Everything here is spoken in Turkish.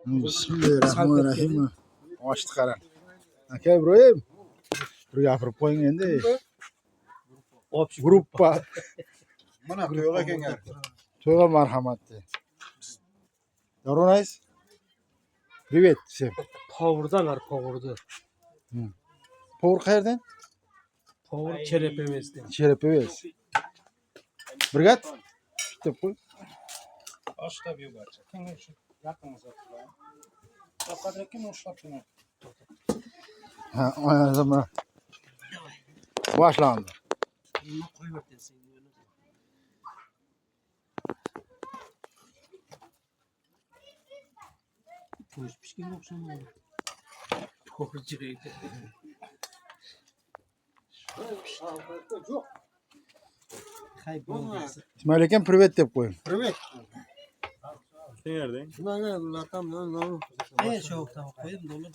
Bismillahirrahmanirrahim. Açtı karan. Aka İbrahim. Bir gapirip koyun endi. Gruppa. Mana to'yga kelgan. To'yga marhamat de. Здорово, Привет всем. Povurdalar, povurdu. Povur qayerdan? Povur Çerepemiz'den. Şerepevez. Brigat. Bitta qo'y. Boshqa bir barcha. Kimga shu yaqinimizga turadi. Faqat ushlabgina. Ha, o zaman. Başlandı. Bunu koyuvertesin. Koş pişkin okşam olur. Povurcuydu. Hay bolmasın. İsmail Ekem privet dep qo'yun. Привет. Nereden? Mana latam lan. Evet soğukta koyayım dolu.